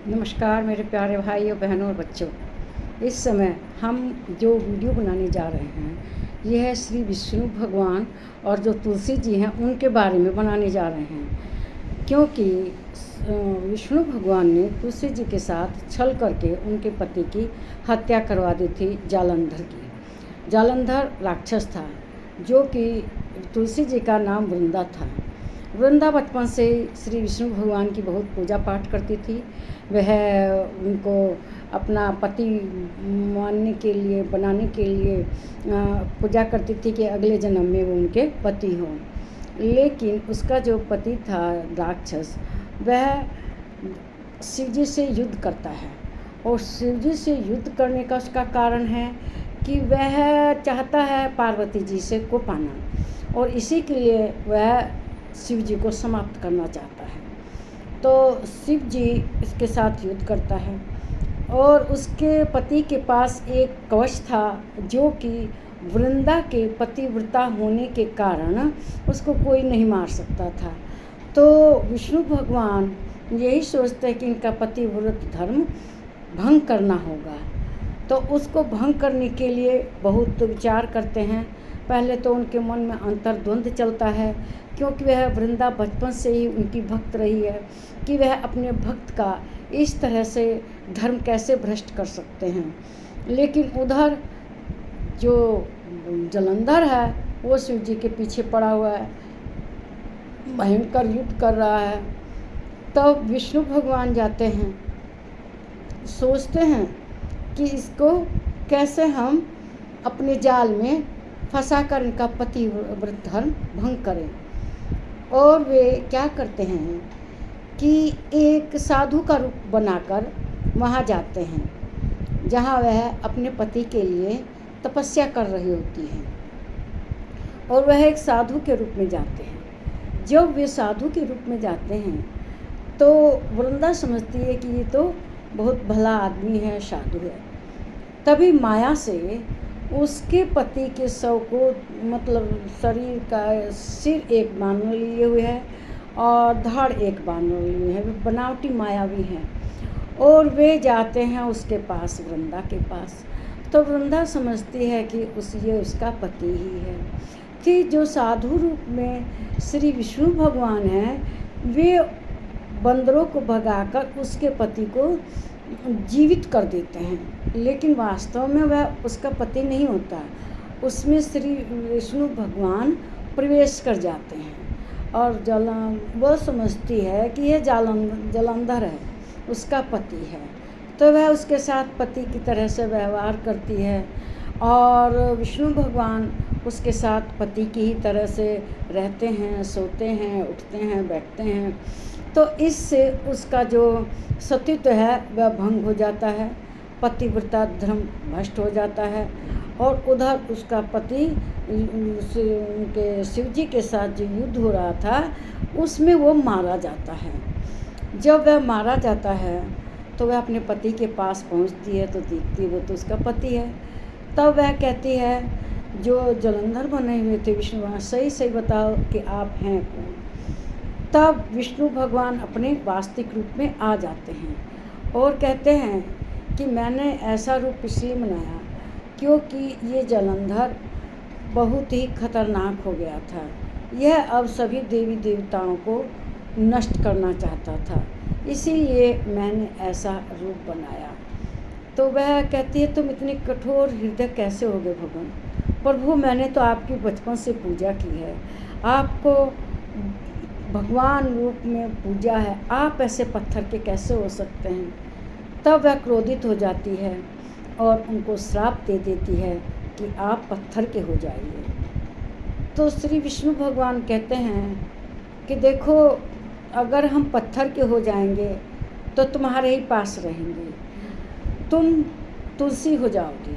नमस्कार मेरे प्यारे भाइयों बहनों और बच्चों। इस समय हम जो वीडियो बनाने जा रहे हैं यह है श्री विष्णु भगवान और जो तुलसी जी हैं उनके बारे में बनाने जा रहे हैं, क्योंकि विष्णु भगवान ने तुलसी जी के साथ छल करके उनके पति की हत्या करवा दी थी जालंधर की। जालंधर राक्षस था जो कि तुलसी जी का नाम वृंदा था। वृंदा बचपन से श्री विष्णु भगवान की बहुत पूजा पाठ करती थी। वह उनको अपना पति मानने के लिए बनाने के लिए पूजा करती थी कि अगले जन्म में वो उनके पति हों। लेकिन उसका जो पति था राक्षस, वह शिव जी से युद्ध करता है और शिव जी से युद्ध करने का उसका कारण है कि वह चाहता है पार्वती जी से को पाना और इसी के लिए वह शिव जी को समाप्त करना चाहता है। तो शिव जी इसके साथ युद्ध करता है और उसके पति के पास एक कवच था जो कि वृंदा के पतिव्रता होने के कारण उसको कोई नहीं मार सकता था। तो विष्णु भगवान यही सोचते हैं कि इनका पतिव्रत धर्म भंग करना होगा, तो उसको भंग करने के लिए बहुत विचार करते हैं। पहले तो उनके मन में अंतर्द्वंद चलता है, क्योंकि वह वृंदा बचपन से ही उनकी भक्त रही है कि वह अपने भक्त का इस तरह से धर्म कैसे भ्रष्ट कर सकते हैं। लेकिन उधर जो जालंधर है वो शिव जी के पीछे पड़ा हुआ है, भयंकर युद्ध कर रहा है। तब विष्णु भगवान जाते हैं, सोचते हैं कि इसको कैसे हम अपने जाल में फंसाकर इनका पतिव्रत धर्म भंग करें। और वे क्या करते हैं कि एक साधु का रूप बनाकर वहाँ जाते हैं जहाँ वह अपने पति के लिए तपस्या कर रही होती है और वह एक साधु के रूप में जाते हैं। जब वे साधु के रूप में जाते हैं तो वृंदा समझती है कि ये तो बहुत भला आदमी है, साधु है। तभी माया से उसके पति के शव को, मतलब शरीर का सिर एक बांध लिए हुए है और धड़ एक बांध लिए है, बनावटी मायावी हैं। और वे जाते हैं उसके पास, वृंदा के पास। तो वृंदा समझती है कि ये उसका पति ही है कि जो साधु रूप में श्री विष्णु भगवान हैं, वे बंदरों को भगाकर उसके पति को जीवित कर देते हैं। लेकिन वास्तव में वह उसका पति नहीं होता, उसमें श्री विष्णु भगवान प्रवेश कर जाते हैं और वह समझती है कि यह जालंधर है, उसका पति है। तो वह उसके साथ पति की तरह से व्यवहार करती है और विष्णु भगवान उसके साथ पति की ही तरह से रहते हैं, सोते हैं, उठते हैं, बैठते हैं। तो इससे उसका जो सतीत्व है वह भंग हो जाता है, पतिव्रता धर्म भ्रष्ट हो जाता है। और उधर उसका पति उनके शिव जी के साथ जो युद्ध हो रहा था उसमें वो मारा जाता है। जब वह मारा जाता है तो वह अपने पति के पास पहुंचती है तो देखती है वो तो उसका पति है। तब वह कहती है, जो जालंधर बने हुए थे विष्णु भगवान, सही सही बताओ कि आप हैं कौन। तब विष्णु भगवान अपने वास्तविक रूप में आ जाते हैं और कहते हैं कि मैंने ऐसा रूप इसलिए बनाया क्योंकि ये जालंधर बहुत ही खतरनाक हो गया था। यह अब सभी देवी देवताओं को नष्ट करना चाहता था, इसीलिए मैंने ऐसा रूप बनाया। तो वह कहती है, तुम इतने कठोर हृदय कैसे हो गए भगवान? प्रभु, मैंने तो आपकी बचपन से पूजा की है, आपको भगवान रूप में पूजा है, आप ऐसे पत्थर के कैसे हो सकते हैं? तब वह क्रोधित हो जाती है और उनको श्राप दे देती है कि आप पत्थर के हो जाइए। तो श्री विष्णु भगवान कहते हैं कि देखो, अगर हम पत्थर के हो जाएंगे तो तुम्हारे ही पास रहेंगे, तुम तुलसी हो जाओगी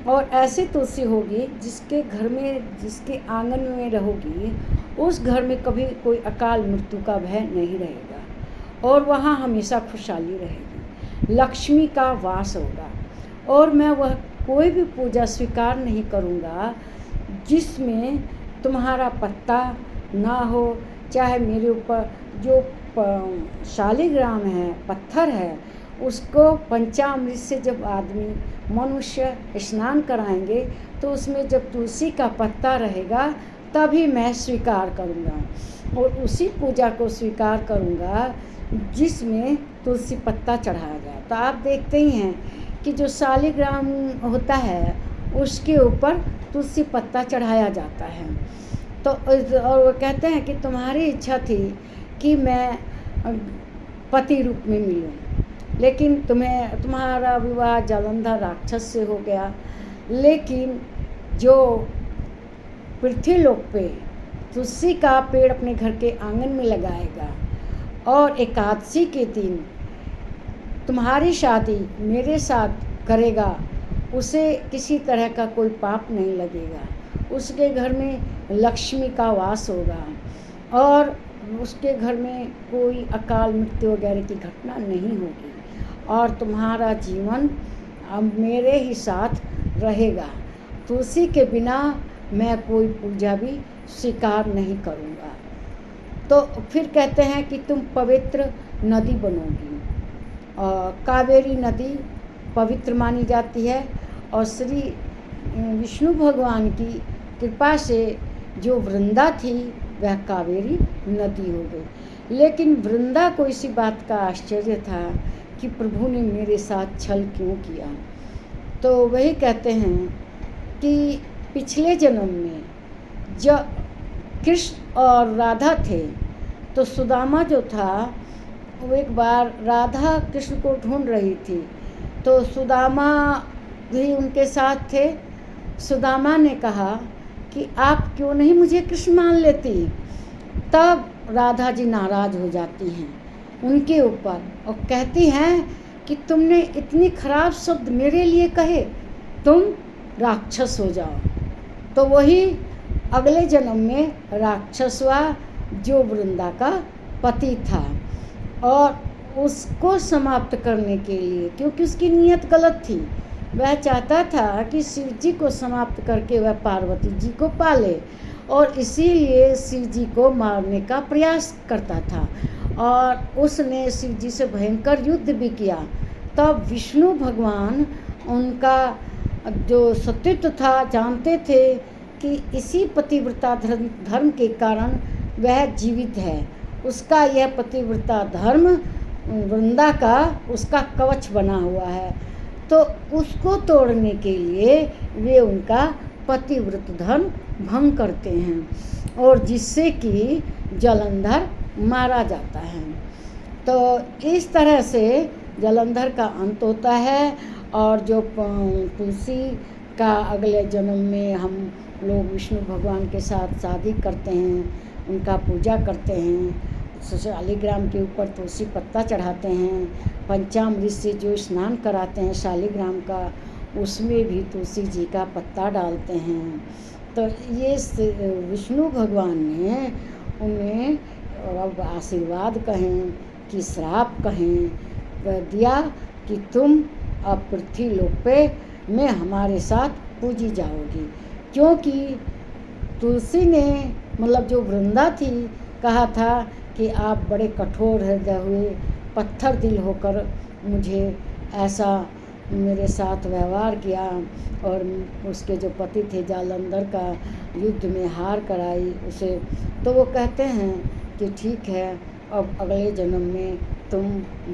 और ऐसी तुलसी होगी जिसके घर में, जिसके आंगन में रहोगी, उस घर में कभी कोई अकाल मृत्यु का भय नहीं रहेगा और वहाँ हमेशा खुशहाली रहेगी, लक्ष्मी का वास होगा। और मैं वह कोई भी पूजा स्वीकार नहीं करूँगा जिसमें तुम्हारा पत्ता ना हो, चाहे मेरे ऊपर जो शालिग्राम है, पत्थर है, उसको पंचामृत से जब आदमी मनुष्य स्नान कराएंगे तो उसमें जब तुलसी का पत्ता रहेगा तभी मैं स्वीकार करूँगा और उसी पूजा को स्वीकार करूँगा जिसमें तुलसी पत्ता चढ़ाया जाए। तो आप देखते ही हैं कि जो शालिग्राम होता है उसके ऊपर तुलसी पत्ता चढ़ाया जाता है। तो और वो कहते हैं कि तुम्हारी इच्छा थी कि मैं पति रूप में मिलूं, लेकिन तुम्हारा विवाह जालंधर राक्षस से हो गया। लेकिन जो पृथ्वी लोक पे तुलसी का पेड़ अपने घर के आंगन में लगाएगा और एकादशी के दिन तुम्हारी शादी मेरे साथ करेगा, उसे किसी तरह का कोई पाप नहीं लगेगा, उसके घर में लक्ष्मी का वास होगा और उसके घर में कोई अकाल मृत्यु वगैरह की घटना नहीं होगी और तुम्हारा जीवन अब मेरे ही साथ रहेगा। तुलसी के बिना मैं कोई पूजा भी स्वीकार नहीं करूँगा। तो फिर कहते हैं कि तुम पवित्र नदी बनोगी। कावेरी नदी पवित्र मानी जाती है और श्री विष्णु भगवान की कृपा से जो वृंदा थी वह कावेरी नदी हो गई। लेकिन वृंदा को इसी बात का आश्चर्य था कि प्रभु ने मेरे साथ छल क्यों किया। तो वही कहते हैं कि पिछले जन्म में जब कृष्ण और राधा थे तो सुदामा जो था वो एक बार राधा कृष्ण को ढूंढ रही थी, तो सुदामा भी उनके साथ थे। सुदामा ने कहा कि आप क्यों नहीं मुझे कृष्ण मान लेती। तब राधा जी नाराज़ हो जाती हैं उनके ऊपर और कहती हैं कि तुमने इतनी खराब शब्द मेरे लिए कहे, तुम राक्षस हो जाओ। तो वही अगले जन्म में राक्षस हुआ जो वृंदा का पति था और उसको समाप्त करने के लिए, क्योंकि उसकी नीयत गलत थी, वह चाहता था कि शिव जी को समाप्त करके वह पार्वती जी को पाले और इसीलिए शिव जी को मारने का प्रयास करता था और उसने शिव जी से भयंकर युद्ध भी किया। तब विष्णु भगवान उनका जो सतीत्व था जानते थे कि इसी पतिव्रता धर्म के कारण वह जीवित है, उसका यह पतिव्रता धर्म वृंदा का उसका कवच बना हुआ है, तो उसको तोड़ने के लिए वे उनका पतिव्रत धर्म भंग करते हैं और जिससे कि जालंधर मारा जाता है। तो इस तरह से जालंधर का अंत होता है और जो तुलसी का अगले जन्म में हम लोग विष्णु भगवान के साथ शादी करते हैं, उनका पूजा करते हैं, शालिग्राम के ऊपर तुलसी पत्ता चढ़ाते हैं, पंचामृत से जो स्नान कराते हैं शालिग्राम का उसमें भी तुलसी जी का पत्ता डालते हैं। तो ये विष्णु भगवान ने उन्हें अब आशीर्वाद कहें कि श्राप कहें दिया कि तुम अब पृथ्वी लोक पे में हमारे साथ पूजी जाओगी, क्योंकि तुलसी ने मतलब जो वृंदा थी कहा था कि आप बड़े कठोर हृदय हुए पत्थर दिल होकर मुझे ऐसा मेरे साथ व्यवहार किया और उसके जो पति थे जालंधर का युद्ध में हार कराई उसे। तो वो कहते हैं कि ठीक है, अब अगले जन्म में तुम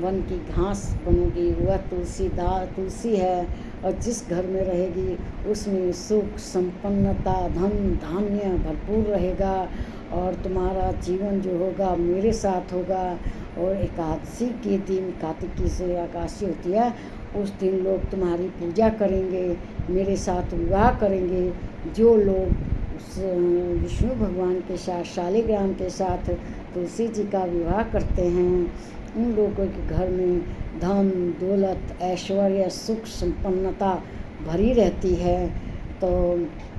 वन की घास बनोगी, वह तुलसी है और जिस घर में रहेगी उसमें सुख संपन्नता धन धान्य भरपूर रहेगा और तुम्हारा जीवन जो होगा मेरे साथ होगा। और एकादशी के दिन, कार्तिकी से एकादशी होती है, उस दिन लोग तुम्हारी पूजा करेंगे, मेरे साथ विवाह करेंगे। जो लोग विष्णु भगवान के साथ शालिग्राम के साथ तुलसी जी का विवाह करते हैं उन लोगों के घर में धन दौलत ऐश्वर्य सुख संपन्नता भरी रहती है। तो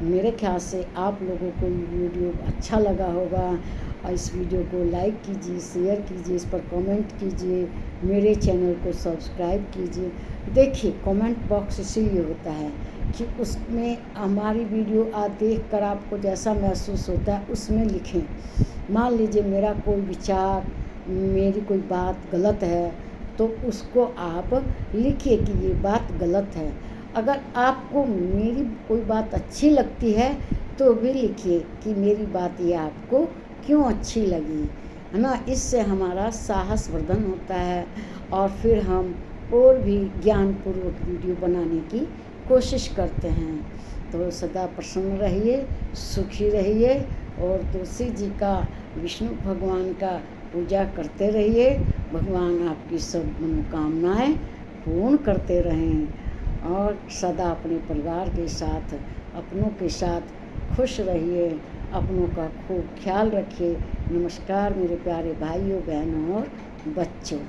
मेरे ख्याल से आप लोगों को ये वीडियो अच्छा लगा होगा और इस वीडियो को लाइक कीजिए, शेयर कीजिए, इस पर कमेंट कीजिए, मेरे चैनल को सब्सक्राइब कीजिए। देखिए कमेंट बॉक्स इसीलिए होता है कि उसमें हमारी वीडियो देख कर आपको जैसा महसूस होता है उसमें लिखें। मान लीजिए मेरा कोई विचार मेरी कोई बात गलत है तो उसको आप लिखिए कि ये बात गलत है। अगर आपको मेरी कोई बात अच्छी लगती है तो भी लिखिए कि मेरी बात ये आपको क्यों अच्छी लगी, है ना। इससे हमारा साहस वर्धन होता है और फिर हम और भी ज्ञानपूर्वक वीडियो बनाने की कोशिश करते हैं। तो सदा प्रसन्न रहिए, सुखी रहिए और तुलसी जी का, विष्णु भगवान का पूजा करते रहिए। भगवान आपकी सब मनोकामनाएं पूर्ण करते रहें और सदा अपने परिवार के साथ, अपनों के साथ खुश रहिए, अपनों का खूब ख्याल रखिए। नमस्कार मेरे प्यारे भाइयों, बहनों और बच्चों।